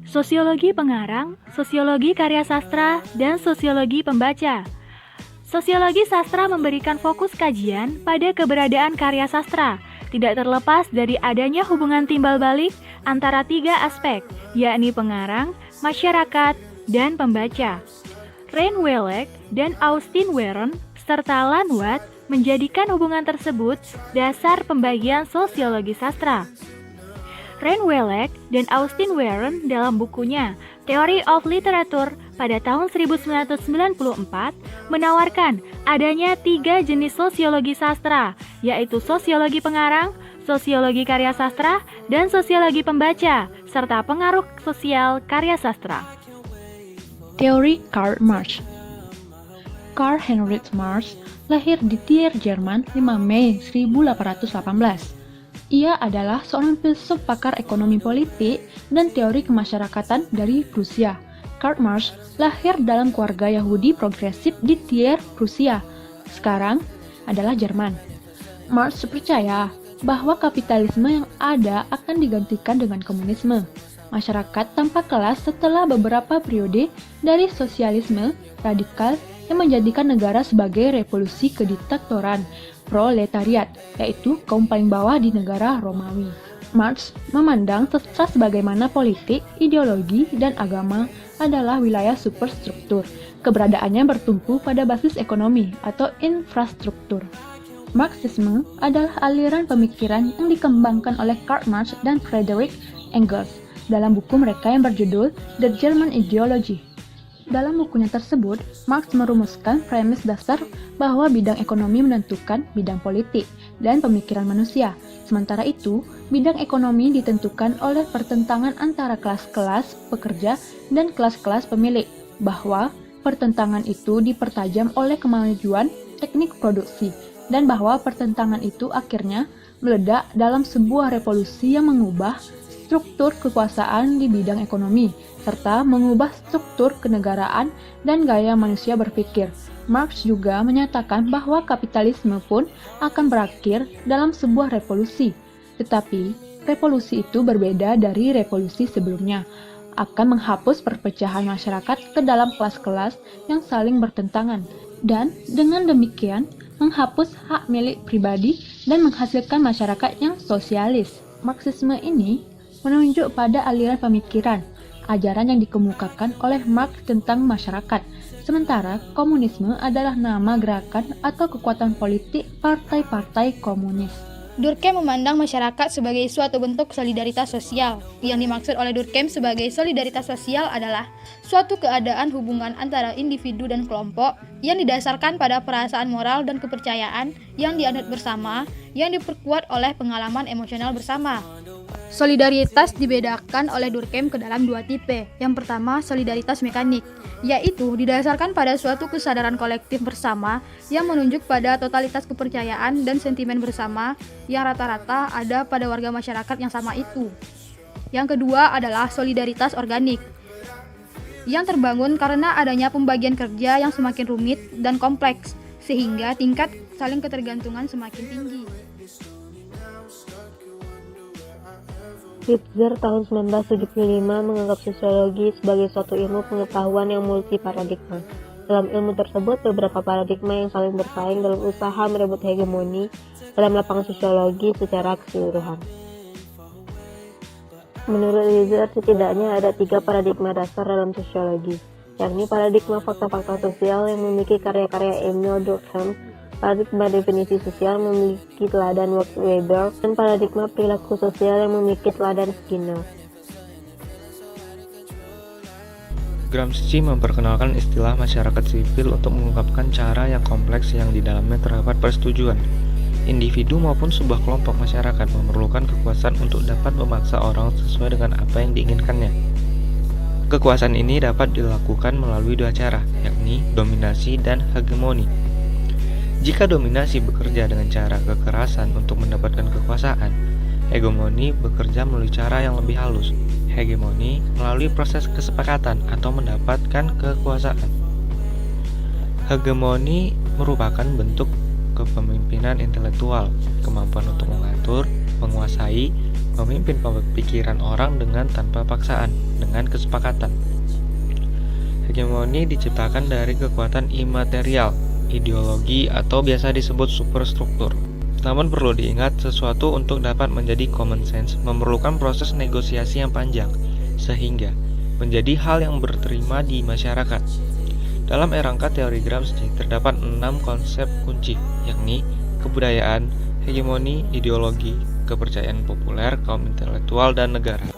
Sosiologi pengarang, sosiologi karya sastra, dan sosiologi pembaca. Sosiologi sastra memberikan fokus kajian pada keberadaan karya sastra, tidak terlepas dari adanya hubungan timbal balik antara tiga aspek, yakni pengarang, masyarakat, dan pembaca. Rein Welek dan Austin Warren serta Lanwat menjadikan hubungan tersebut dasar pembagian sosiologi sastra. Rein Welek dan Austin Warren dalam bukunya Theory of Literature pada tahun 1994 menawarkan adanya tiga jenis sosiologi sastra, yaitu sosiologi pengarang, sosiologi karya sastra, dan sosiologi pembaca, serta pengaruh sosial karya sastra. Teori Karl Marx. Karl Heinrich Marx lahir di Trier, Jerman 5 Mei 1818. Ia adalah seorang filsuf pakar ekonomi politik dan teori kemasyarakatan dari Rusia. Karl Marx lahir dalam keluarga Yahudi progresif di Trier, Rusia. Sekarang adalah Jerman. Marx percaya bahwa kapitalisme yang ada akan digantikan dengan komunisme. Masyarakat tanpa kelas setelah beberapa periode dari sosialisme radikal yang menjadikan negara sebagai revolusi kediktatoran proletariat, yaitu kaum paling bawah di negara Romawi. Marx memandang sastra sebagaimana politik, ideologi, dan agama adalah wilayah superstruktur. Keberadaannya bertumpu pada basis ekonomi atau infrastruktur. Marxisme adalah aliran pemikiran yang dikembangkan oleh Karl Marx dan Friedrich Engels dalam buku mereka yang berjudul The German Ideology. Dalam bukunya tersebut, Marx merumuskan premis dasar bahwa bidang ekonomi menentukan bidang politik dan pemikiran manusia. Sementara itu, bidang ekonomi ditentukan oleh pertentangan antara kelas-kelas pekerja dan kelas-kelas pemilik, bahwa pertentangan itu dipertajam oleh kemajuan teknik produksi, dan bahwa pertentangan itu akhirnya meledak dalam sebuah revolusi yang mengubah struktur kekuasaan di bidang ekonomi, serta mengubah struktur kenegaraan dan gaya manusia berpikir. Marx juga menyatakan bahwa kapitalisme pun akan berakhir dalam sebuah revolusi. Tetapi, revolusi itu berbeda dari revolusi sebelumnya, akan menghapus perpecahan masyarakat ke dalam kelas-kelas yang saling bertentangan, dan dengan demikian menghapus hak milik pribadi dan menghasilkan masyarakat yang sosialis. Marxisme ini menunjuk pada aliran pemikiran, ajaran yang dikemukakan oleh Marx tentang masyarakat, sementara komunisme adalah nama gerakan atau kekuatan politik partai-partai komunis. Durkheim memandang masyarakat sebagai suatu bentuk solidaritas sosial. Yang dimaksud oleh Durkheim sebagai solidaritas sosial adalah suatu keadaan hubungan antara individu dan kelompok yang didasarkan pada perasaan moral dan kepercayaan yang dianut bersama, yang diperkuat oleh pengalaman emosional bersama. Solidaritas dibedakan oleh Durkheim ke dalam dua tipe. Yang pertama, solidaritas mekanik, yaitu didasarkan pada suatu kesadaran kolektif bersama yang menunjuk pada totalitas kepercayaan dan sentimen bersama yang rata-rata ada pada warga masyarakat yang sama itu. Yang kedua adalah solidaritas organik, yang terbangun karena adanya pembagian kerja yang semakin rumit dan kompleks, sehingga tingkat saling ketergantungan semakin tinggi. Spitzer tahun 1975 menganggap sosiologi sebagai suatu ilmu pengetahuan yang multi-paradigma. Dalam ilmu tersebut, beberapa paradigma yang saling bersaing dalam usaha merebut hegemoni dalam lapangan sosiologi secara keseluruhan. Menurut Spitzer, setidaknya ada 3 paradigma dasar dalam sosiologi, yakni paradigma fakta-fakta sosial yang memiliki karya-karya Emile Durkheim, paradigma definisi sosial memiliki teladan Max Weber, dan paradigma perilaku sosial yang memiliki teladan Skinner. Gramsci memperkenalkan istilah masyarakat sipil untuk mengungkapkan cara yang kompleks yang di dalamnya terdapat persetujuan. Individu maupun sebuah kelompok masyarakat memerlukan kekuasaan untuk dapat memaksa orang sesuai dengan apa yang diinginkannya. Kekuasaan ini dapat dilakukan melalui 2 cara, yakni dominasi dan hegemoni. Jika dominasi bekerja dengan cara kekerasan untuk mendapatkan kekuasaan, hegemoni bekerja melalui cara yang lebih halus. Hegemoni melalui proses kesepakatan atau mendapatkan kekuasaan. Hegemoni merupakan bentuk kepemimpinan intelektual, kemampuan untuk mengatur, menguasai, memimpin pikiran orang dengan tanpa paksaan, dengan kesepakatan. Hegemoni diciptakan dari kekuatan imaterial, ideologi atau biasa disebut superstruktur. Namun perlu diingat, sesuatu untuk dapat menjadi common sense memerlukan proses negosiasi yang panjang, sehingga menjadi hal yang berterima di masyarakat. Dalam rangka teori Gramsci terdapat 6 konsep kunci, yakni kebudayaan, hegemoni, ideologi, kepercayaan populer, kaum intelektual, dan negara.